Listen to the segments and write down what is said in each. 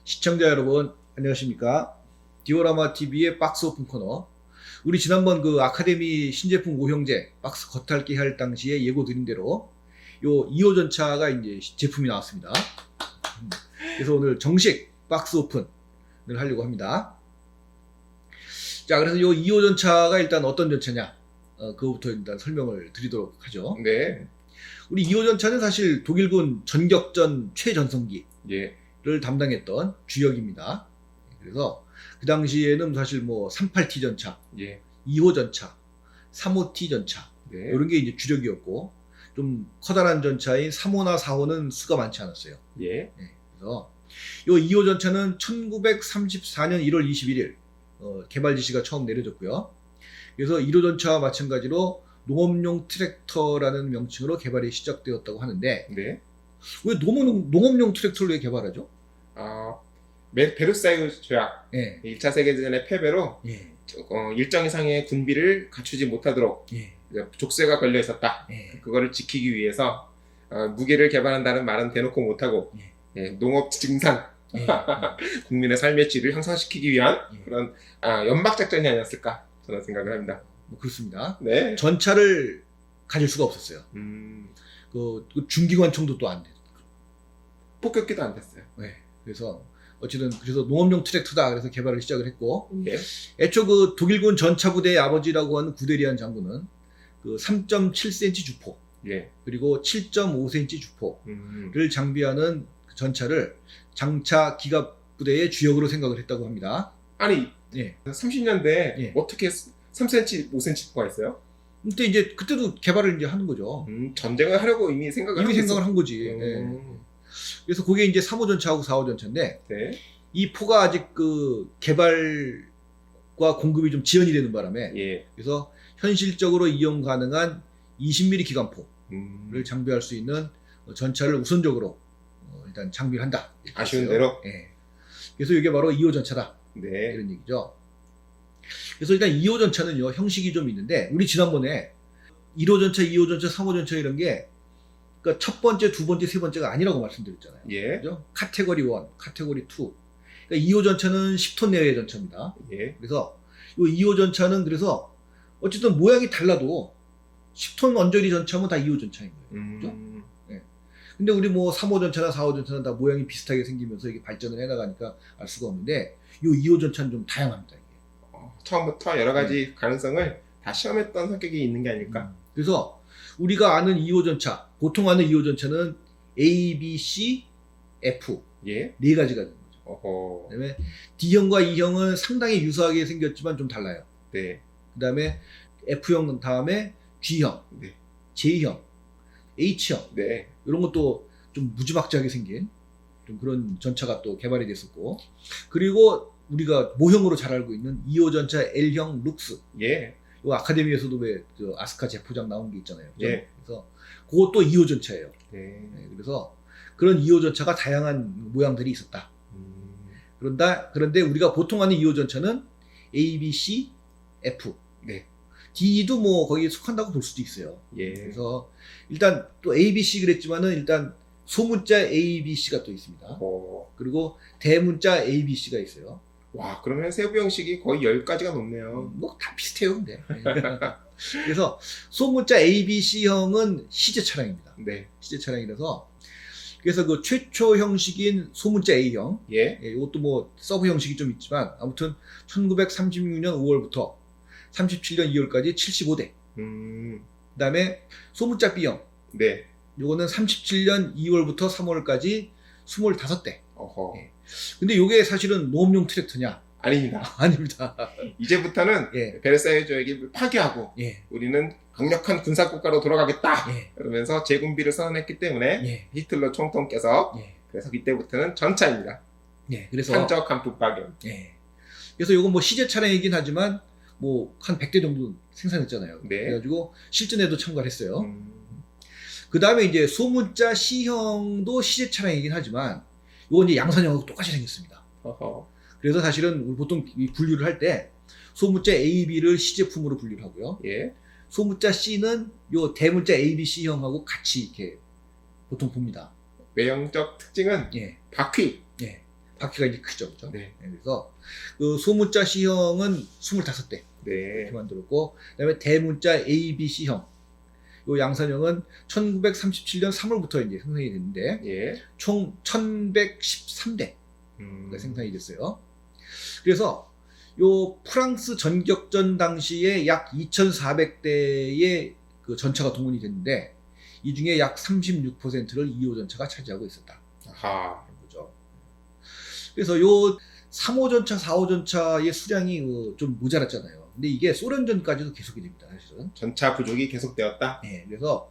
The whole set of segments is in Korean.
시청자 여러분 안녕하십니까? 디오라마 TV의 박스 오픈 코너. 우리 지난번 그 아카데미 신제품 오형제 박스 겉핥기 할 당시에 예고 드린 대로 요 2호 전차가 이제 제품이 나왔습니다. 그래서 오늘 정식 박스 오픈을 하려고 합니다. 자, 그래서 요 2호 전차가 일단 어떤 전차냐? 그거부터 일단 설명을 드리도록 하죠. 네. 우리 2호 전차는 사실 독일군 전격전 최전성기 예. 를 담당했던 주역입니다. 그래서 그 당시에는 사실 뭐 38T 전차, 예. 2호 전차, 3호T 전차 네. 이런 게 이제 주력이었고 좀 커다란 전차인 3호나 4호는 수가 많지 않았어요. 예. 그래서 이 2호 전차는 1934년 1월 21일 개발 지시가 처음 내려졌고요. 그래서 1호 전차와 마찬가지로 농업용 트랙터라는 명칭으로 개발이 시작되었다고 하는데 네. 왜 농업용 트랙터를 왜 개발하죠? 베르사유 조약 예. 1차 세계대전의 패배로 예. 일정 이상의 군비를 갖추지 못하도록 예. 족쇄가 걸려 있었다. 예. 그거를 지키기 위해서 무기를 개발한다는 말은 대놓고 못하고 농업 증산, 예. 국민의 삶의 질을 향상시키기 위한 예. 그런 연막 작전이 아니었을까 저는 생각을 합니다. 뭐 그렇습니다. 네. 전차를 가질 수가 없었어요. 그 중기관총도 또 안 돼. 폭격기도 안 됐어요. 네. 그래서 어쨌든 그래서 농업용 트랙터다 그래서 개발을 시작을 했고 예. 애초 그 독일군 전차 부대의 아버지라고 하는 구데리안 장군은 그 3.7cm 주포 예. 그리고 7.5cm 주포를 장비하는 그 전차를 장차 기갑 부대의 주역으로 생각을 했다고 합니다. 아니, 예. 30년대 예. 어떻게 3cm, 5cm가 있어요? 근데 이제 그때도 개발을 이제 하는 거죠. 전쟁을 하려고 이미 생각을 한 거지. 예. 그래서 그게 이제 3호 전차하고 4호 전차인데 네. 이 포가 아직 그 개발과 공급이 좀 지연이 되는 바람에 예. 그래서 현실적으로 이용 가능한 20mm 기관포를 장비할 수 있는 전차를 우선적으로 일단 장비를 한다. 아쉬운 대로. 예. 그래서 이게 바로 2호 전차다. 네. 이런 얘기죠. 그래서 일단 2호 전차는요 형식이 좀 있는데 우리 지난번에 1호 전차, 2호 전차, 3호 전차 이런 게 그러니까 첫 번째, 두 번째, 세 번째가 아니라고 말씀드렸잖아요. 예. 그죠? 카테고리 1, 카테고리 2. 그러니까 2호 전차는 10톤 내외의 전차입니다. 예. 그래서 이 2호 전차는 그래서 어쨌든 모양이 달라도 10톤 언저리 전차면 다 2호 전차인 거예요. 그죠? 예. 근데 우리 뭐 3호 전차나 4호 전차는 다 모양이 비슷하게 생기면서 이게 발전을 해나가니까 알 수가 없는데 이 2호 전차는 좀 다양합니다. 이게. 처음부터 여러 가지 가능성을 다 시험했던 성격이 있는 게 아닐까. 그래서 우리가 아는 2호 전차, 보통 아는 2호 전차는 A, B, C, F 예. 네 가지가 되는 거죠. 어허. 그다음에 D형과 E형은 상당히 유사하게 생겼지만 좀 달라요. 네. 그다음에 F형 다음에 G형, 네. J형, H형 네. 이런 것도 좀 무지막지하게 생긴 좀 그런 전차가 또 개발이 됐었고 그리고 우리가 모형으로 잘 알고 있는 2호 전차 L형 룩스 예. 요 아카데미에서도 왜 아스카 제포장 나온 게 있잖아요. 그죠? 예. 그래서 그것도 2호 전차예요. 네. 네, 그래서 그런 2호 전차가 다양한 모양들이 있었다. 그런데 우리가 보통 아는 2호 전차는 A, B, C, F. 네. D도 뭐 거기에 속한다고 볼 수도 있어요. 예. 그래서 일단 또 A, B, C 그랬지만은 일단 소문자 A, B, C가 또 있습니다. 그리고 대문자 A, B, C가 있어요. 와, 그러면 세부 형식이 거의 10가지가 넘네요. 뭐 다 비슷해요, 근데. 그래서 소문자 A, B, C형은 시제 차량입니다. 네. 시제 차량이라서 그래서 그 최초 형식인 소문자 A형 예. 이것도 뭐 서브 형식이 좀 있지만 아무튼 1936년 5월부터 37년 2월까지 75대 그 다음에 소문자 B형 네. 요거는 37년 2월부터 3월까지 25대. 어허. 예. 근데 요게 사실은 농업용 트랙터냐? 아닙니다. 아닙니다. 이제부터는 예. 베르사유 조약을 파기하고 예. 우리는 강력한 군사국가로 돌아가겠다. 예. 그러면서 재군비를 선언했기 때문에 예. 히틀러 총통께서 예. 그래서 이때부터는 전차입니다. 예. 그래서 한적 한폭 파견. 예. 그래서 요건 뭐 시제 차량이긴 하지만 뭐 한 100대 정도 생산했잖아요. 네. 그래가지고 실전에도 참가를 했어요. 그 다음에 이제 소문자 C형도 시제 차량이긴 하지만 요건 이제 양산형하고 똑같이 생겼습니다. 어허. 그래서 사실은 우리 보통 이 분류를 할 때 소문자 A, B를 시제품으로 분류를 하고요. 예. 소문자 C는 요 대문자 A, B, C형하고 같이 이렇게 보통 봅니다. 외형적 특징은 예. 바퀴. 예. 바퀴가 이제 크죠, 그죠? 네. 그래서 그 소문자 C형은 25대 네. 이렇게 만들었고, 그다음에 대문자 ABC형, 요 양산형은 1937년 3월부터 이제 생산이 됐는데 예. 총 1113대가 생산이 됐어요. 그래서 요 프랑스 전격전 당시에 약 2,400대의 그 전차가 동원이 됐는데 이 중에 약 36%를 2호 전차가 차지하고 있었다. 아하. 거죠. 그래서 요 3호 전차, 4호 전차의 수량이 좀 모자랐잖아요. 근데 이게 소련전까지도 계속이 됩니다, 사실은. 전차 부족이 계속되었다. 네, 그래서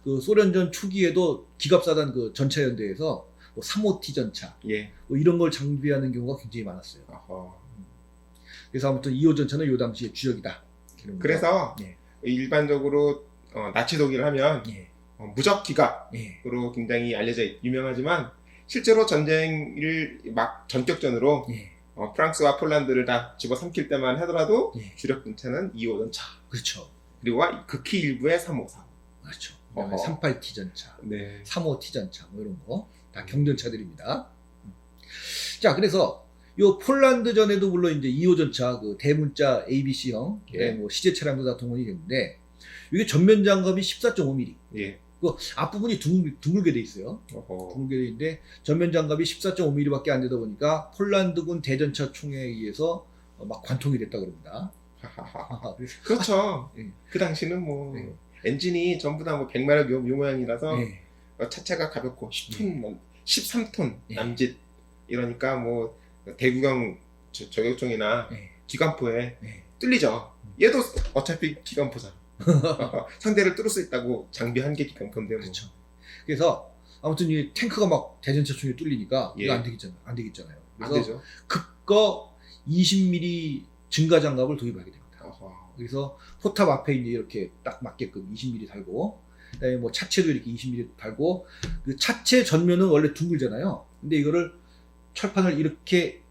그 소련전 초기에도 기갑사단 그 전차연대에서 뭐 3호T 전차 예. 뭐 이런 걸 장비하는 경우가 굉장히 많았어요. 어허. 그래서 아무튼 2호 전차는 요 당시의 주력이다. 이런 그래서 예. 일반적으로 나치 독일 하면 예, 무적 기갑으로 예, 굉장히 유명하지만 실제로 전쟁을 막 전격전으로 예, 프랑스와 폴란드를 다 집어삼킬 때만 하더라도 예. 주력 전차는 2호 전차 그렇죠. 그리고 극히 일부의 3호, 4호. 그렇죠. 어허. 38T 전차, 네. 3호T 전차 뭐 이런 거 다 경전차들입니다. 자, 그래서 요 폴란드전에도 물론 이제 2호 전차 그 대문자 ABC형, 예. 뭐 시제 차량도 다 동원이 됐는데 이게 전면 장갑이 14.5mm. 예. 그 앞부분이 둥글게 돼 있어요. 어허. 둥글게 돼 있는데 전면 장갑이 14.5mm밖에 안 되다 보니까 폴란드군 대전차 총에 의해서 막 관통이 됐다 그럽니다. 하하하. 그래서 그렇죠. 예. 그 당시는 뭐 네. 엔진이 전부 다 뭐 100마력 요 모양이라서 예, 차체가 가볍고 10톤, 13톤 예. 남짓 이러니까 뭐 대구경 저격총이나 예, 기관포에 예. 뚫리죠. 얘도 어차피 기관포잖아. 상대를 뚫을 수 있다고 장비한 게 기관포인데 뭐. 그렇죠. 그래서 아무튼 이 탱크가 막 대전차 총에 뚫리니까 예. 이거 안 되겠잖아요. 안 되겠잖아요. 안 그래서 되죠. 급거 20mm 증가 장갑을 도입하게 됩니다. 어허. 그래서 포탑 앞에 이제 이렇게 딱 맞게끔 20mm 달고, 그다음에 뭐 차체도 이렇게 20mm 달고, 그 차체 전면은 원래 둥글잖아요. 근데 이거를 철판을 이렇게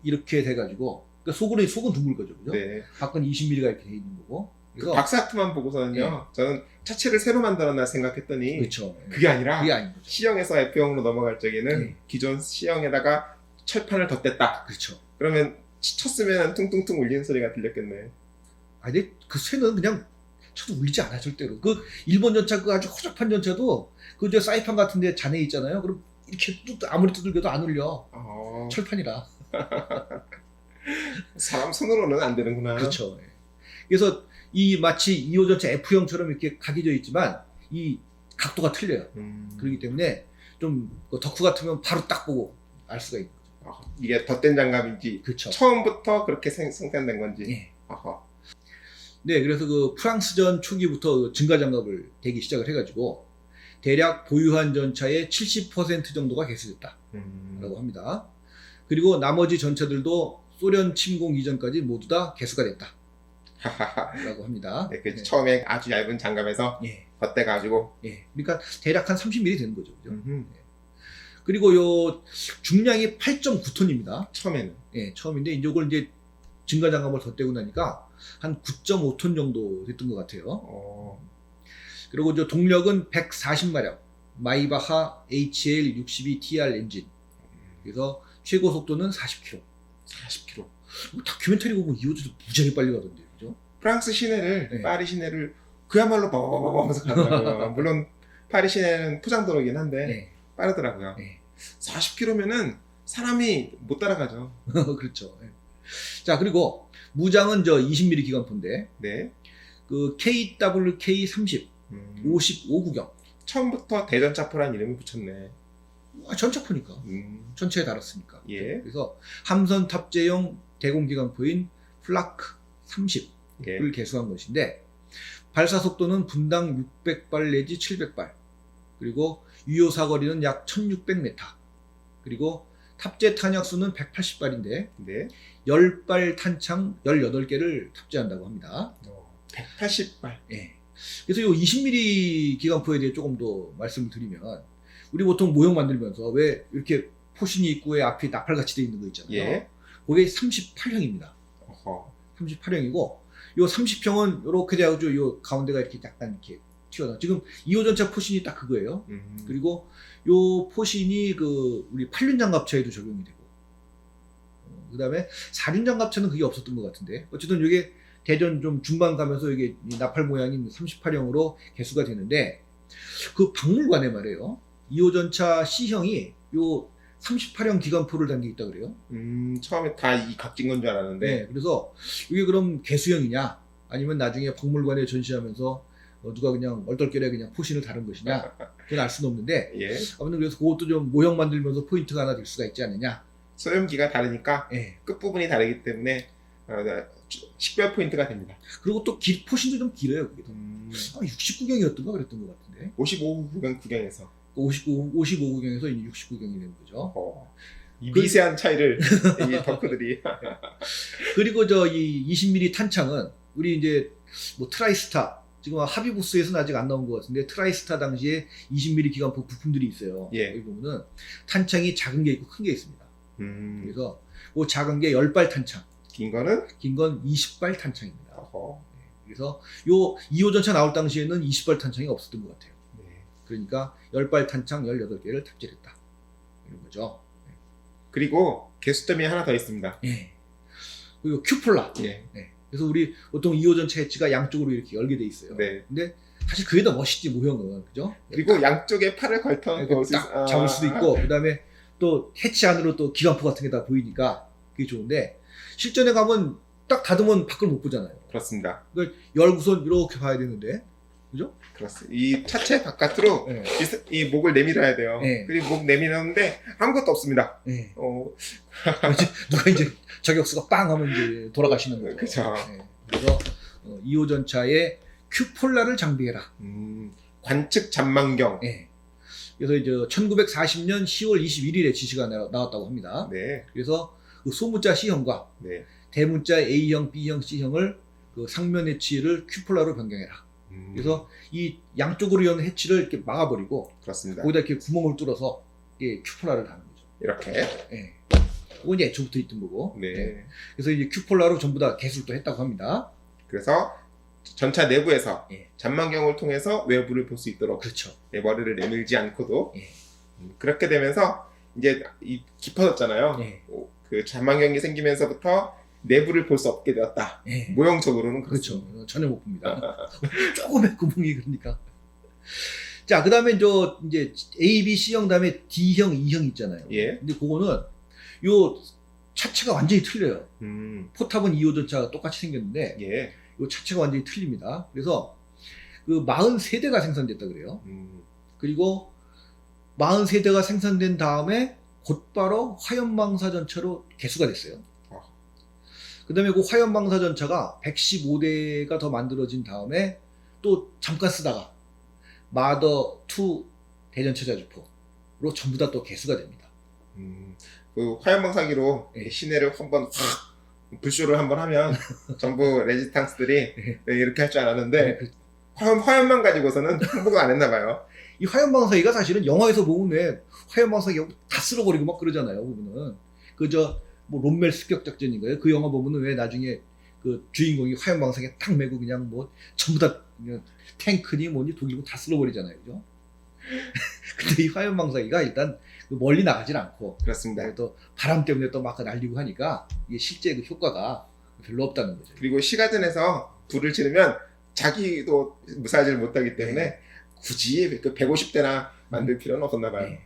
돼가지고, 그러니까 속은 둥글 거죠, 그죠? 네. 밖은 20mm가 이렇게 돼 있는 거고. 그 그래서 박스아트만 보고서는요. 저는 차체를 새로 만들었나 생각했더니 그렇죠. 그게 아니라 그게 아닌 거죠. C형에서 F형으로 넘어갈 적에는 네. 기존 C형에다가 철판을 덧댔다. 그렇죠. 그러면 쳤으면 퉁퉁퉁 울리는 소리가 들렸겠네. 아, 근데 그 쇠는 그냥 쳐도 울리지 않아, 절대로. 그 일본 전차 그 아주 허접한 전차도 그 저 사이판 같은데 잔해 있잖아요. 그럼 이렇게 아무리 두들겨도 안 울려. 철판이라. 사람 손으로는 안 되는구나. 그렇죠. 예. 그래서 이 마치 2호 전차 F형처럼 이렇게 각이져 있지만 이 각도가 틀려요. 그렇기 때문에 좀그 덕후 같으면 바로 딱 보고 알 수가 있는 거죠. 이게 덧댄 장갑인지 그렇죠. 처음부터 그렇게 생산된 건지. 예. 아하. 네, 그래서 그 프랑스전 초기부터 증가 장갑을 대기 시작을 해가지고 대략 보유한 전차의 70% 정도가 개수됐다라고 합니다. 그리고 나머지 전차들도 소련 침공 이전까지 모두 다 개수가 됐다라고 합니다. 네, 그 네. 처음에 아주 얇은 장갑에서 예, 덧대가지고. 예. 그러니까 대략 한 30mm 되는 거죠, 그죠? 음흠. 그리고 요 중량이 8.9톤입니다. 처음에는. 예, 처음인데 이걸 이제 증가 장갑을 덧대고 나니까 한 9.5톤 정도 됐던 것 같아요. 그리고 저 동력은 140마력, 마이바하 HL62TR 엔진. 그래서 최고 속도는 40km. 40km. 다큐멘터리 보면 이 호주도 무지하게 빨리 가던데, 그죠? 프랑스 시내를 네. 파리 시내를 그야말로 버버버버면서 가더라고요. 물론 파리 시내는 포장도로긴 한데 네, 빠르더라고요. 네. 40km면은 사람이 못 따라가죠. 그렇죠. 예. 자, 그리고 무장은 저 20mm 기관포인데 네. 그 KWK30 55구경 처음부터 대전차포란 이름이 붙였네. 전차포니까 전체에 달았으니까. 예. 그래서 함선 탑재용 대공기관포인 플라크 30을 예. 개수한 것인데 발사 속도는 분당 600발 내지 700발, 그리고 유효 사거리는 약 1600m, 그리고 탑재 탄약수는 180발인데 네. 10발 탄창 18개를 탑재한다고 합니다. 180발. 예. 그래서 이 20mm 기관포에 대해 조금 더 말씀을 드리면, 우리 보통 모형 만들면서 왜 이렇게 포신이 있고 왜 앞이 나팔같이 되어 있는 거 있잖아요. 예. 그게 38형입니다. 어허. 38형이고 요 30형은 이렇게 돼가지고 요 가운데가 이렇게 약간 이렇게 튀어나와. 지금 2호 전차 포신이 딱 그거예요. 그리고 요 포신이 그 우리 8륜 장갑차에도 적용이 되고, 그다음에 사륜장갑차는 그게 없었던 것 같은데 어쨌든 이게 대전 좀 중반 가면서 이게 이 나팔 모양이 38형으로 개수가 되는데 그 박물관에 말이에요. 2호 전차 C형이 요 38형 기관포를 담겨 있다 그래요. 처음에 다 이 각진 건 줄 알았는데. 네, 그래서 이게 그럼 개수형이냐 아니면 나중에 박물관에 전시하면서 누가 그냥 얼떨결에 그냥 포신을 다른 것이냐 그건 알 수는 없는데 예. 아무튼 그래서 그것도 좀 모형 만들면서 포인트가 하나 될 수가 있지 않느냐. 소염기가 다르니까 예. 끝부분이 다르기 때문에 식별 포인트가 됩니다. 그리고 또 포신도 좀 길어요. 그게 69경이었던가 그랬던 것 같은데 55구경 구경에서 55구경에서 이제 69경이 되는 거죠. 이 미세한 차이를 이 덕후들이 그리고 이 20mm 탄창은 우리 이제 뭐 트라이스타 지금 하비부스에서는 아직 안 나온 것 같은데 트라이스타 당시에 20mm 기관포 부품들이 있어요. 예. 여기 보면은 탄창이 작은 게 있고 큰 게 있습니다. 그래서 그 작은 게 10발 탄창, 긴 거는 긴 건 20발 탄창입니다. 어허. 그래서 요 2호 전차 나올 당시에는 20발 탄창이 없었던 것 같아요. 네. 그러니까 10발 탄창 18개를 탑재했다. 이런 거죠. 그리고 개수점이 하나 더 있습니다. 예. 그리고 큐폴라. 예. 네. 그래서 우리 보통 2호 전차 해치가 양쪽으로 이렇게 열게 돼 있어요. 네. 근데 사실 그게 더 멋있지 모형은. 그죠? 그리고 양쪽에 팔을 걸터 딱 잡을 수도 있고 그다음에 또 해치 안으로 또 기관포 같은 게 다 보이니까 그게 좋은데 실전에 가면 딱 닫으면 밖을 못 보잖아요. 그렇습니다. 그걸 열고선 이렇게 봐야 되는데. 그죠? 그렇습니다. 이 차체 바깥으로 네. 이 목을 내밀어야 돼요. 네. 그리고 목 내밀었는데 아무것도 없습니다. 네. 어, 누가 이제 저격수가 빵 하면 이제 돌아가시는 거죠. 그죠. 네. 그래서 2호 전차에 큐폴라를 장비해라. 관측 잔망경. 네. 그래서 이제 1940년 10월 21일에 지시가 나왔다고 합니다. 네. 그래서 그 소문자 C형과 네. 대문자 A형, B형, C형을 그 상면 해치를 큐폴라로 변경해라. 그래서 이 양쪽으로 연 해치를 이렇게 막아버리고 그렇습니다. 거기다 이렇게 구멍을 뚫어서 이게 큐폴라를 다는 거죠. 이렇게. 네. 이건 이제 애초부터 있던 거고. 네. 네. 그래서 이제 큐폴라로 전부 다 개수를 또 했다고 합니다. 그래서 전차 내부에서 예. 잔망경을 통해서 외부를 볼 수 있도록 그렇죠. 머리를 내밀지 않고도 예. 그렇게 되면서 이제 깊어졌잖아요. 예. 그 잔망경이 생기면서부터 내부를 볼 수 없게 되었다. 예. 모형적으로는 그렇죠. 그렇습니다. 전혀 못 봅니다. 조금의 구멍이 그러니까. 자, 그 다음에 이제 A, B, C형 다음에 D형, E형 있잖아요. 예. 근데 그거는 요 차체가 완전히 틀려요. 포탑은 2호 전차가 똑같이 생겼는데 예. 요 차체가 완전히 틀립니다. 그래서 그 43대가 생산됐다 그래요. 그리고 43대가 생산된 다음에 곧바로 화염방사 전차로 개수가 됐어요. 그 다음에 그 화염방사 전차가 115대가 더 만들어진 다음에 또 잠깐 쓰다가 마더2 대전차 자주포로 전부 다 또 개수가 됩니다. 그 화염방사기로 예. 시내를 한번 확 불쇼를 한번 하면 전부 레지탕스들이 예. 이렇게 할 줄 알았는데 네, 화염만 가지고서는 홍보가 안 했나 봐요. 이 화염방사기가 사실은 영화에서 보면 왜 화염방사기가 다 쓸어버리고 막 그러잖아요. 보면은 뭐 롬멜 습격작전인가요? 그 영화 보면은 왜 나중에 그 주인공이 화염방사기에 딱 메고 그냥 뭐 전부 다 그냥 탱크니 뭐니 독일고 다 쓸어버리잖아요. 그죠? 근데 이 화염방사기가 일단 멀리 나가질 않고 그렇습니다. 또 바람 때문에 또 막 날리고 하니까 이게 실제 그 효과가 별로 없다는 거죠. 그리고 시가전에서 불을 지르면 자기도 무사하지를 못하기 때문에 굳이 그 150대나 만들 필요는 없었나 봐요. 네.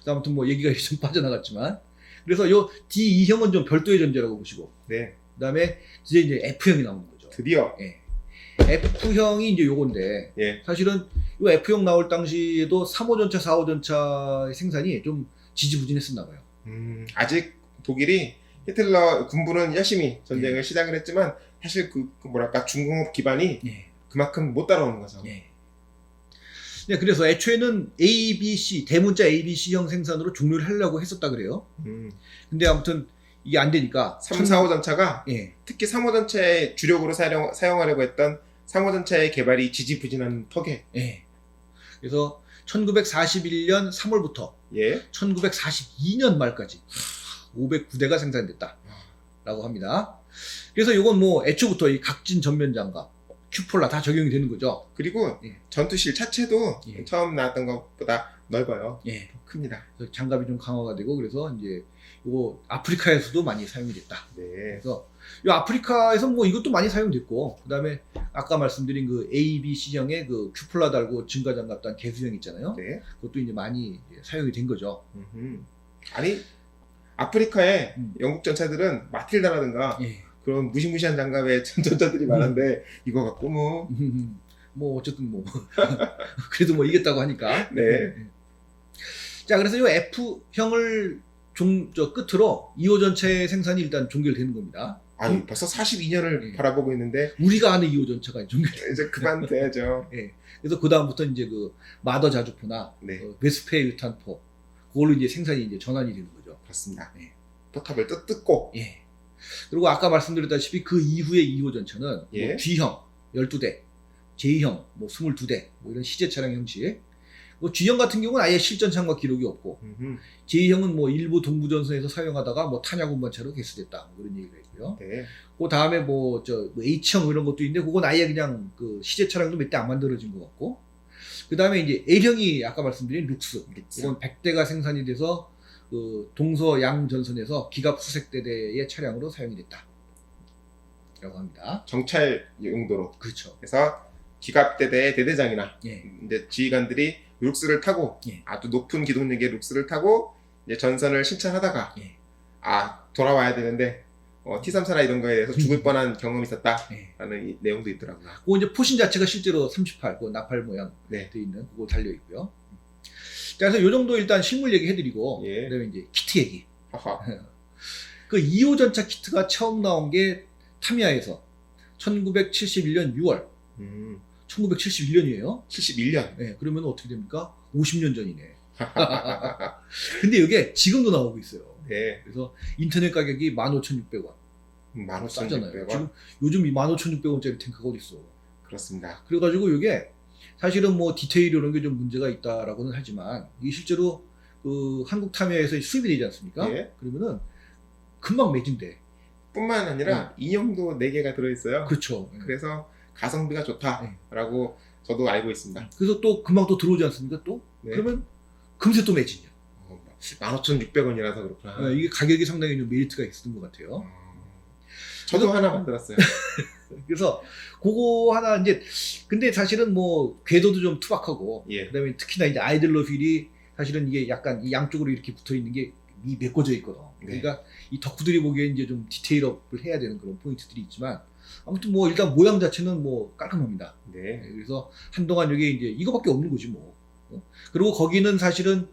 아무튼 뭐 얘기가 좀 빠져나갔지만 그래서 요 D2형은 좀 별도의 존재라고 보시고 네. 그다음에 이제 F형이 나오는 거죠. 드디어. 예. F형이 이제 요건데 예. 사실은 요 F형 나올 당시에도 3호 전차, 4호 전차의 생산이 좀 지지부진했었나 봐요. 아직 독일이 히틀러 군부는 열심히 전쟁을 시작을 했지만 사실 그 뭐랄까 중공업 기반이 예. 그만큼 못 따라오는 거죠. 예. 네, 그래서 애초에는 A, B, C 대문자 A, B, C형 생산으로 종료를 하려고 했었다 그래요. 근데 아무튼 이게 안 되니까 3, 4호 전차가 예. 특히 3호 전차의 주력으로 사용하려고 했던 3호 전차의 개발이 지지부진한 턱에 예. 그래서 1941년 3월부터 예. 1942년 말까지 509대가 생산됐다라고 합니다. 그래서 이건 뭐 애초부터 이 각진 전면 장갑, 큐폴라 다 적용이 되는 거죠. 그리고 예. 전투실 차체도 예. 처음 나왔던 것보다 넓어요. 예. 큽니다. 그래서 장갑이 좀 강화가 되고 그래서 이제 요거 아프리카에서도 많이 사용이 됐다. 네. 그래서 이 아프리카에서 뭐 이것도 많이 사용됐고, 그다음에 아까 말씀드린 그 ABC형의 그 큐플라 달고 증가장갑 단 개수형 있잖아요. 네. 그것도 이제 많이 이제 사용이 된 거죠. 아니 아프리카의 음. 영국 전차들은 마틸다라든가 예. 그런 무시무시한 장갑의 전차들이 많은데 이거 갖고 뭐 어쨌든 뭐 그래도 뭐 이겼다고 하니까. 네. 자, 그래서 이 F형을 저 끝으로 2호 전차의 생산이 일단 종결되는 겁니다. 아니 벌써 42년을 네. 바라보고 있는데 우리가 아는 2호 전차가 종결. 이제 그만 돼야죠. 그래서 그 다음부터 이제 그 마더 자주포나 네. 베스페 1탄포 그걸로 이제 생산이 이제 전환이 되는 거죠. 그렇습니다. 네. 포탑을 뜯고 예. 그리고 아까 말씀드렸다시피 그 이후의 2호 전차는 예. 뭐 G형 12대, J형 뭐 22대 뭐 이런 시제 차량 형식. 뭐 G형 같은 경우는 아예 실전 참가 기록이 없고, J형은 뭐 일부 동부전선에서 사용하다가 뭐 탄약 운반차로 개수됐다 뭐 그런 얘기가 있고요. 네. 그 다음에 뭐 H형 이런 것도 있는데 그건 아예 그냥 그 시제 차량도 몇 대 안 만들어진 것 같고, 그 다음에 이제 L형이 아까 말씀드린 룩스. 이건 100대가 생산이 돼서 그 동서양 전선에서 기갑 수색대대의 차량으로 사용이 됐다 라고 합니다. 정찰 용도로. 그렇죠. 그래서 기갑대대의 대대장이나 예. 이제 지휘관들이 룩스를 타고 예. 아주 높은 기동력의 룩스를 타고 이제 전선을 신찰하다가 예. 아 돌아와야 되는데 T-34나 이런 거에 대해서 죽을 뻔한 경험이 있었다라는 예. 이 내용도 있더라고요. 그 이제 포신 자체가 실제로 38, 그 나팔 모양 네. 돼 있는 그거 달려 있고요. 자, 그래서 요 정도 일단 실물 얘기 해드리고, 예. 그다음에 이제 키트 얘기. 하하. 그 2호 전차 키트가 처음 나온 게 타미야에서 1971년 6월. 1971년이에요. 71년. 네, 그러면 어떻게 됩니까? 50년 전이네. 근데 이게 지금도 나오고 있어요. 네. 그래서 인터넷 가격이 15,600원. 15,600원. 싸잖아요. 지금 요즘 15,600원짜리 탱크가 어딨어. 그렇습니다. 그래가지고 이게 사실은 뭐 디테일 이런 게 좀 문제가 있다라고는 하지만 이게 실제로 그 한국 타미야에서 수입이 되지 않습니까? 예. 그러면은 금방 매진돼. 뿐만 아니라 인형도 4개가 들어있어요. 그렇죠. 그래서 가성비가 좋다라고 저도 알고 있습니다. 그래서 또 금방 또 들어오지 않습니까? 또 네. 그러면 금세 또 매진이야. 15,600원이라서 그렇구나. 이게 가격이 상당히 좀 메리트가 있었던 것 같아요. 저도 그래서- 하나 만들었어요. 그래서 그거 하나 이제 근데 사실은 뭐 궤도도 좀 투박하고 예. 그다음에 특히나 이제 아이들러 휠이 사실은 이게 약간 이 양쪽으로 이렇게 붙어 있는 게 메꿔져 있거든. 네. 그러니까 이 덕후들이 보기엔 이제 좀 디테일업을 해야 되는 그런 포인트들이 있지만 아무튼 뭐 일단 모양 자체는 뭐 깔끔합니다. 네. 그래서 한동안 이게 이제 이거밖에 없는 거지 뭐. 그리고 거기는 사실은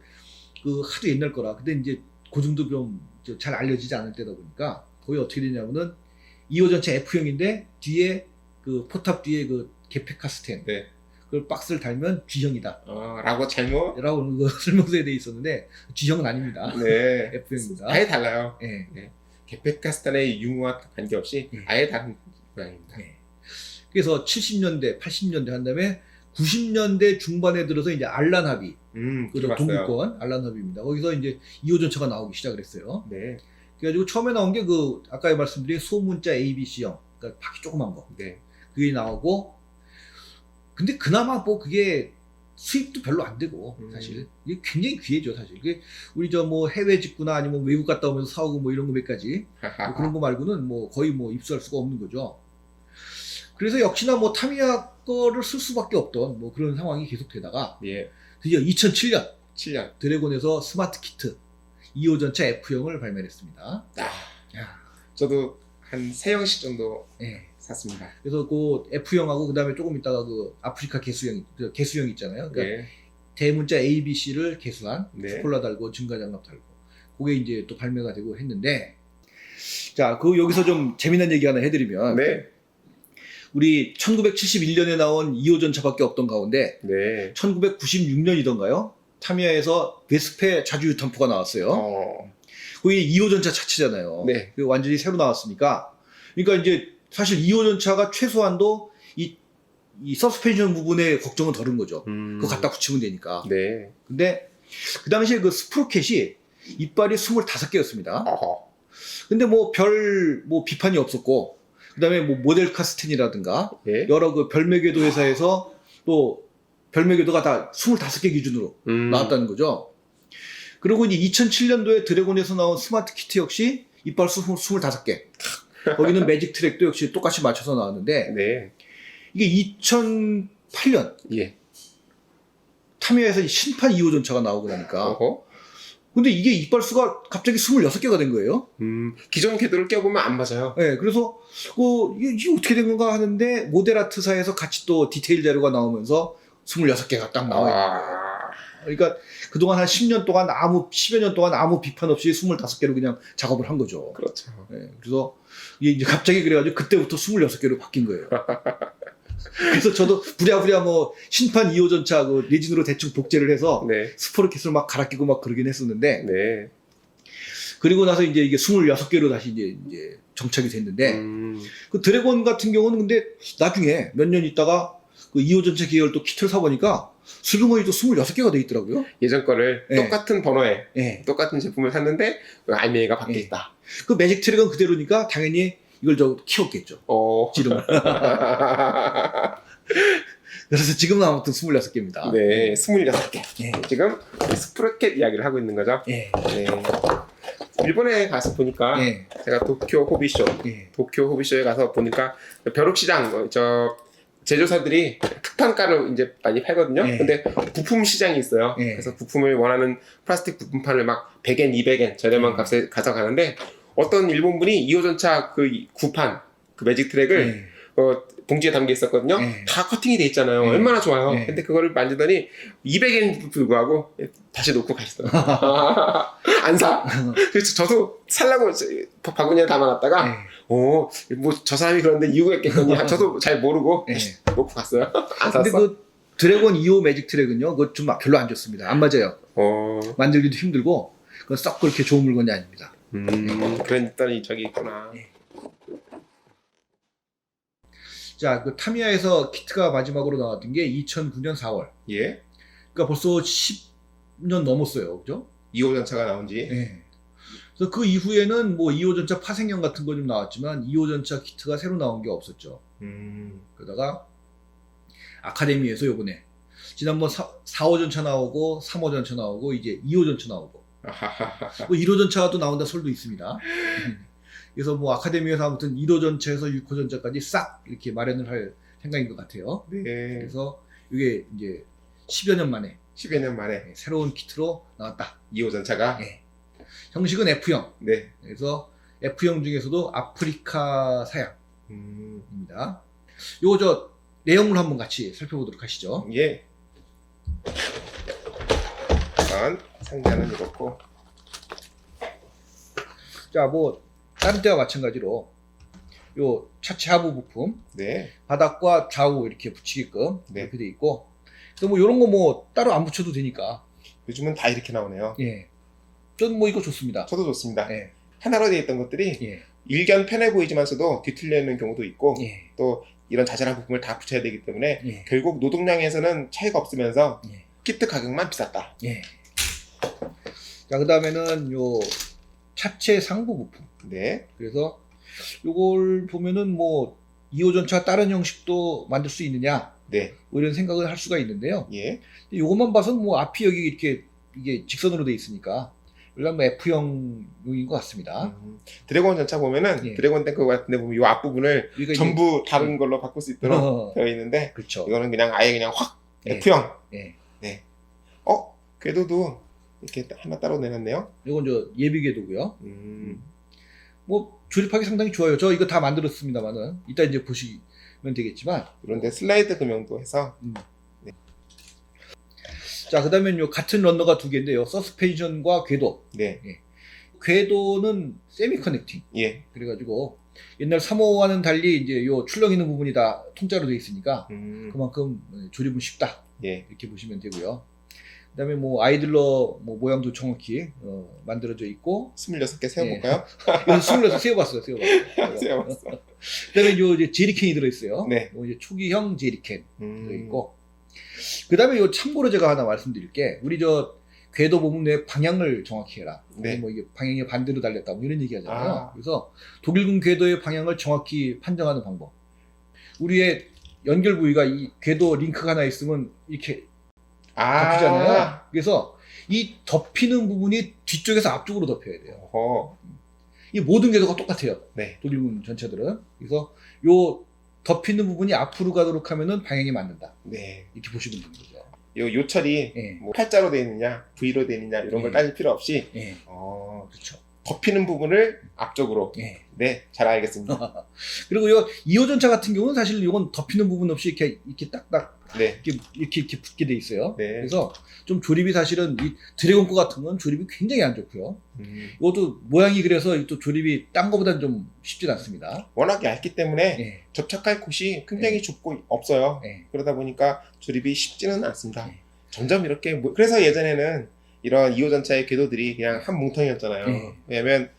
그 하도 옛날 거라. 근데 이제 그 정도 좀 잘 알려지지 않을 때다 보니까 거의 어떻게 되냐면은 2호 전차 F형인데 뒤에 그 포탑 뒤에 그 개폐카 스탠 네. 그걸 박스를 달면 G형이다 라고 잘못. 라고 그 설명서에 돼 있었는데 G형은 아닙니다. 네. F형입니다. 아예 달라요. 예. 게페카스탄의 유무와 관계없이 예. 아예 다른 모양입니다. 예. 그래서 70년대, 80년대 한 다음에 90년대 중반에 들어서 이제 알란 합의, 그 들어봤어요. 동구권 알란 합의입니다. 거기서 이제 2호 전차가 나오기 시작을 했어요. 네. 그래가지고 처음에 나온 게 그 아까 말씀드린 소문자 ABC형, 그러니까 바퀴 조그만 거, 네. 그게 나오고, 근데 그나마 뭐 그게 수입도 별로 안 되고 사실 이게 굉장히 귀해죠 사실. 이게 우리 저 뭐 해외 직구나 아니면 외국 갔다 오면서 사오고 뭐 이런 거 몇 가지 뭐 그런 거 말고는 뭐 거의 뭐 입수할 수가 없는 거죠. 그래서 역시나 뭐 타미야 거를 쓸 수밖에 없던 뭐 그런 상황이 계속되다가 예. 드디어 2007년 7년. 드래곤에서 스마트 키트 2호 전차 F형을 발매했습니다. 아, 야, 저도 한 3형씩 정도 예. 샀습니다. 그래서 그 F형하고 그 다음에 조금 있다가 그 아프리카 개수형, 그 개수형 있잖아요. 그러니까 네. 대문자 A, B, C를 개수한 네. 스폴라 달고 증가장갑 달고 그게 이제 또 발매가 되고 했는데 자, 그 여기서 좀 재미난 얘기 하나 해드리면 네. 우리 1971년에 나온 2호 전차밖에 없던 가운데 네. 1996년이던가요? 타미야에서 베스페 자주 유탄포가 나왔어요. 그게 2호 전차 차체잖아요. 네. 그 완전히 새로 나왔으니까. 그러니까 이제 사실 2호 전차가 최소한도 이 서스펜션 부분에 걱정은 덜은 거죠. 그거 갖다 붙이면 되니까. 네. 근데 그 당시에 그 스프로켓이 이빨이 25개였습니다. 어허. 근데 뭐 별 뭐 비판이 없었고 그다음에 뭐 모델 카스텐이라든가 예. 여러 그 별매궤도 회사에서 또 별매궤도가 다 25개 기준으로 나왔다는 거죠. 그리고 이제 2007년도에 드래곤에서 나온 스마트 키트 역시 이빨 25개. 거기는 매직 트랙도 역시 똑같이 맞춰서 나왔는데 네. 이게 2008년 예. 타미야에서 신판 2호 전차가 나오고 나니까 어허. 근데 이게 이빨 수가 갑자기 26개가 된 거예요. 기존 궤도를 껴보면 안 맞아요. 네, 그래서 이게 어떻게 된 건가 하는데 모델 아트사에서 같이 또 디테일 자료가 나오면서 26개가 딱 나와요. 그러니까 그동안 한 10년 동안 10여 년 동안 아무 비판 없이 25개로 그냥 작업을 한 거죠. 그렇죠. 네, 그래서 이게 이제 갑자기 그래가지고 그때부터 26개로 바뀐 거예요. 그래서 저도 부랴부랴 뭐 신판 2호 전차 그 레진으로 대충 복제를 해서 네. 스포르켓을 막 갈아 끼고 막 그러긴 했었는데 네. 그리고 나서 이제 이게 26개로 다시 이제 정착이 됐는데 그 드래곤 같은 경우는 근데 나중에 몇 년 있다가 그 2호 전차 계열 또 키트를 사보니까 슬그머니도 26개가 돼 있더라고요. 예전 거를 네. 똑같은 번호에 네. 똑같은 제품을 샀는데 알맹이가 바뀌어 있다. 그 매직 트랙은 그대로니까 당연히 이걸 저 키웠겠죠. 지름을. 그래서 지금은 아무튼 26개입니다. 네, 26개. 네. 지금 스프로켓 이야기를 하고 있는 거죠. 네. 네. 일본에 가서 보니까 네. 제가 도쿄 호비쇼에 가서 보니까 벼룩시장 제조사들이 특판가를 이제 많이 팔거든요. 네. 근데 부품 시장이 있어요. 네. 그래서 부품을 원하는 플라스틱 부품판을 막 100엔, 200엔 저렴한 값에 가져가는데 어떤 일본 분이 2호 전차 그 구판 그 매직 트랙을 봉지에 담겨 있었거든요. 다 커팅이 돼 있잖아요. 얼마나 좋아요. 근데 그거를 만지더니 200엔 불구하고 다시 놓고 가시더라고요. 안 사. 그래서 저도 살라고 바구니에 담아놨다가 뭐 저 사람이 그런데 이유가 있겠거니 저도 잘 모르고 놓고 갔어요. 안 샀어. 근데 그 드래곤 2호 매직 트랙은요, 그거 좀 별로 안 좋습니다. 안 맞아요. 만들기도 힘들고, 그건 썩 그렇게 좋은 물건이 아닙니다. 그랬더니 저기 있구나. 자, 그 타미야에서 키트가 마지막으로 나왔던 게 2009년 4월. 예. 그러니까 벌써 10년 넘었어요. 그죠? 2호 전차가 나온 지. 네. 그래서 그 이후에는 뭐 2호 전차 파생형 같은 거 좀 나왔지만 2호 전차 키트가 새로 나온 게 없었죠. 그러다가 아카데미에서 요번에 지난번 4호 전차 나오고 3호 전차 나오고 이제 2호 전차 나오고 뭐 1호 전차가 또 나온다 설도 있습니다. 그래서 뭐 아카데미에서 아무튼 1호 전차에서 6호 전차까지 싹 이렇게 마련을 할 생각인 것 같아요. 네. 그래서 이게 이제 10여 년 만에 새로운 키트로 나왔다. 2호 전차가. 네. 형식은 F형. 네. 그래서 F형 중에서도 아프리카 사양입니다. 요거 저 내용물 한번 같이 살펴보도록 하시죠. 예. 우선 상자는 이렇고. 자, 뭐 다른 때와 마찬가지로 요 차체 하부 부품, 네. 바닥과 좌우 이렇게 붙이게끔 이렇게 돼 있고, 또 뭐 이런 거 뭐 따로 안 붙여도 되니까. 요즘은 다 이렇게 나오네요. 예. 전 뭐 이거 좋습니다. 저도 좋습니다. 예. 하나로 되어 있던 것들이 일견 편해 보이지만서도 뒤틀리는 경우도 있고 또 이런 자잘한 부품을 다 붙여야 되기 때문에 결국 노동량에서는 차이가 없으면서 키트 가격만 비쌌다. 예. 자, 그 다음에는 요 차체 상부 부품. 네. 그래서 요걸 보면은 뭐 2호 전차 다른 형식도 만들 수 있느냐, 네. 뭐 이런 생각을 할 수가 있는데요. 예. 요것만 봐서는 뭐 앞이 여기 이렇게 이게 직선으로 돼 있으니까 일단 뭐 F형용인 것 같습니다. 드래곤 전차 보면은 드래곤 탱크 같은데 보면 이 앞부분을 전부 다른 걸로 바꿀 수 있도록 되어 있는데, 그렇죠. 이거는 그냥 아예 그냥 확 F형. 네. 궤도도 이렇게 하나 따로 내놨네요. 이건 저 예비 궤도고요. 뭐 조립하기 상당히 좋아요. 저 이거 다 만들었습니다만은 이따 이제 보시면 되겠지만. 그런데 슬라이드 금형도 해서. 자, 그 다음에 요 같은 런너가 두 개인데요. 서스펜션과 궤도. 네. 궤도는 세미 커넥팅. 예. 그래가지고 옛날 3호와는 달리 이제 요 출렁 있는 부분이 다 통짜로 되어 있으니까 그만큼 조립은 쉽다. 이렇게 보시면 되고요. 그 다음에 뭐 아이들러 뭐 모양도 정확히 만들어져 있고. 26개 세워볼까요? 그래서 26개 세워봤어요. 세워봤어. 그 다음에 요 이제 제리캔이 들어있어요. 네. 이제 초기형 제리캔 들어있고. 그 다음에 요 참고로 제가 하나 말씀드릴 게, 우리 저 궤도 부분 내 방향을 정확히 해라. 뭐 이게 방향이 반대로 달렸다. 뭐 이런 얘기 하잖아요. 그래서 독일군 궤도의 방향을 정확히 판정하는 방법. 우리의 연결 부위가 이 궤도 링크가 하나 있으면 이렇게 바뀌잖아요. 그래서 이 덮이는 부분이 뒤쪽에서 앞쪽으로 덮여야 돼요. 어허. 이 모든 궤도가 똑같아요. 네. 독일군 전차들은. 그래서 요 덮이는 부분이 앞으로 가도록 하면은 방향이 맞는다. 네. 이렇게 보시면 되는 거죠. 요 요철이 예. 뭐 팔자로 되어 있느냐, V로 되어 있느냐 이런 걸 예. 따질 필요 없이 예. 그렇죠. 덮이는 부분을 앞쪽으로. 예. 네, 잘 알겠습니다. 그리고 요 2호 전차 같은 경우는 사실 이건 덮이는 부분 없이 이렇게 딱딱 네. 이렇게 붙게 돼 있어요. 네. 그래서 좀 조립이 사실은 이 드래곤 거 같은 건 조립이 굉장히 안 좋고요. 이것도 모양이 그래서 또 조립이 딴 거보다는 좀 쉽진 않습니다. 워낙 얇기 때문에 예. 접착할 곳이 굉장히 예. 좁고 없어요. 예. 그러다 보니까 조립이 쉽지는 않습니다. 예. 점점 이렇게 그래서 예전에는 이런 2호 전차의 궤도들이 그냥 한 뭉텅이었잖아요. 예. 왜냐면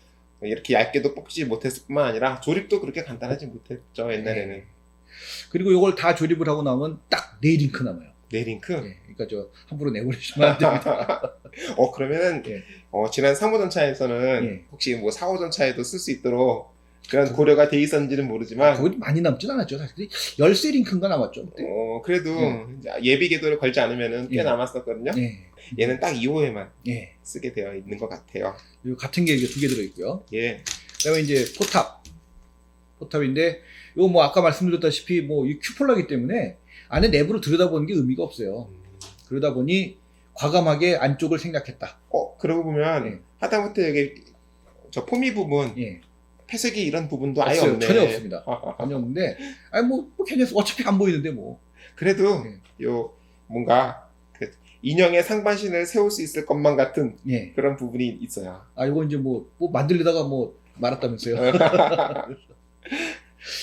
이렇게 얇게도 뽑지 못했을 뿐만 아니라 조립도 그렇게 간단하지 못했죠, 옛날에는. 예. 그리고 이걸 다 조립을 하고 나오면 딱 4링크 남아요. 네링크. 예. 그러니까 저 함부로 내보내시면 안 됩니다. 그러면은 예. 지난 3호 전차에서는 예. 혹시 뭐 4호 전차에도 쓸 수 있도록 그런 고려가 돼 있었는지는 모르지만 거기 많이 남진 않았죠. 사실 13링크인가 남았죠. 그때. 그래도 예비 궤도를 걸지 않으면은 꽤 예. 남았었거든요. 예. 얘는 딱 2호에만 예. 쓰게 되어 있는 것 같아요. 그리고 같은 게 이게 2개 들어있고요. 예. 그다음에 이제 포탑인데 이거 뭐 아까 말씀드렸다시피 뭐 이 큐폴라기 때문에 안에 내부를 들여다보는 게 의미가 없어요. 그러다 보니 과감하게 안쪽을 생략했다. 그러고 보면 예. 하다못해 여기 저 포미 부분, 예. 패색이 이런 부분도 아예 없어요. 없네. 전혀 없습니다. 전혀 없는데 아니 뭐 괜찮았어. 어차피 안 보이는데 뭐. 그래도 예. 요 뭔가 그 인형의 상반신을 세울 수 있을 것만 같은 예. 그런 부분이 있어요. 아 이거 이제 뭐 만들려다가 뭐 말았다면서요.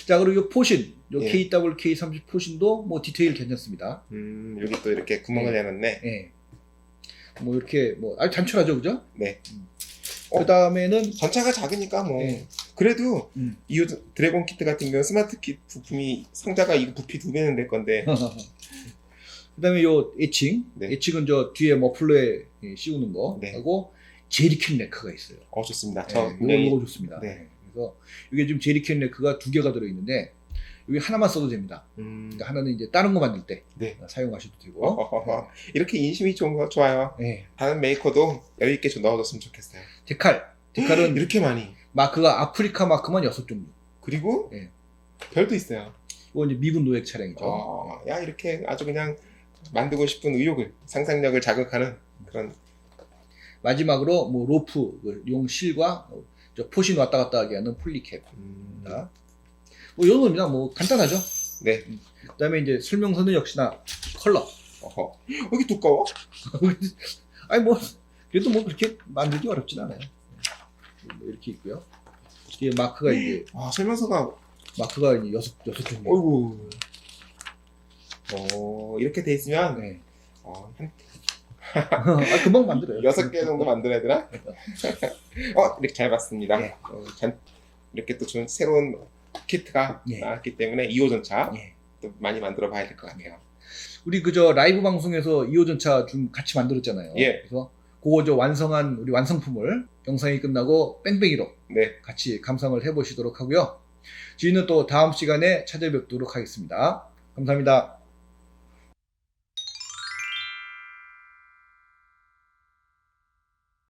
자 그리고 요 포신, 요 예. KWK30 포신도 뭐 디테일 괜찮습니다. 여기 또 이렇게 구멍을 예. 내놨네. 예. 뭐 이렇게 뭐 아주 단촐하죠, 그죠? 네. 그 다음에는 전차가 작으니까 뭐 예. 그래도 음. 이 드래곤 키트 같은 경우 스마트 킷 부품이 상자가 이거 부피 2배는 될 건데 그다음에 요 에칭, 네. 에칭은 저 뒤에 머플러에 씌우는 거 네. 하고 제리캔 레크가 있어요. 좋습니다. 예, 저 분명히 요거 좋습니다. 네. 그래서 이게 지금 제리캔 레크가 2개가 들어 있는데 여기 하나만 써도 됩니다. 그러니까 하나는 이제 다른 거 만들 때 네. 사용하셔도 되고. 이렇게 인심이 좋은 거 좋아요. 예. 다른 메이커도 여유 있게 좀 넣어줬으면 좋겠어요. 데칼은 이렇게 많이. 마크가 아프리카 마크만 6종류. 그리고 예. 별도 있어요. 이거 이제 미군 노획 차량이죠. 야 이렇게 아주 그냥 만들고 싶은 의욕을 상상력을 자극하는 그런. 마지막으로 뭐 로프, 용 실과 저 포신 왔다 갔다 하게 하는 폴리캡. 뭐 이런 겁니다. 뭐 간단하죠. 네. 그다음에 이제 설명서는 역시나 컬러. 여기 두꺼워? 아니 뭐 그래도 뭐 그렇게 만들기 어렵진 않아요. 뭐 이렇게 있고요. 뒤에 마크가 이제 설명서가 이제 여섯 종류. 어이구. 이렇게 돼 있으면 네. 한 금방 만들어요. 6개 정도 만들어야 되나? 이렇게 잘 봤습니다. 예. 이렇게 또 좋은 새로운 키트가 예. 나왔기 때문에 2호 전차 예. 또 많이 만들어 봐야 될 것 같아요. 우리 그저 라이브 방송에서 2호 전차 좀 같이 만들었잖아요. 예. 그래서 그거 저 완성한 우리 완성품을 영상이 끝나고 뺑뺑이로 네. 같이 감상을 해보시도록 하고요. 저희는 또 다음 시간에 찾아뵙도록 하겠습니다. 감사합니다.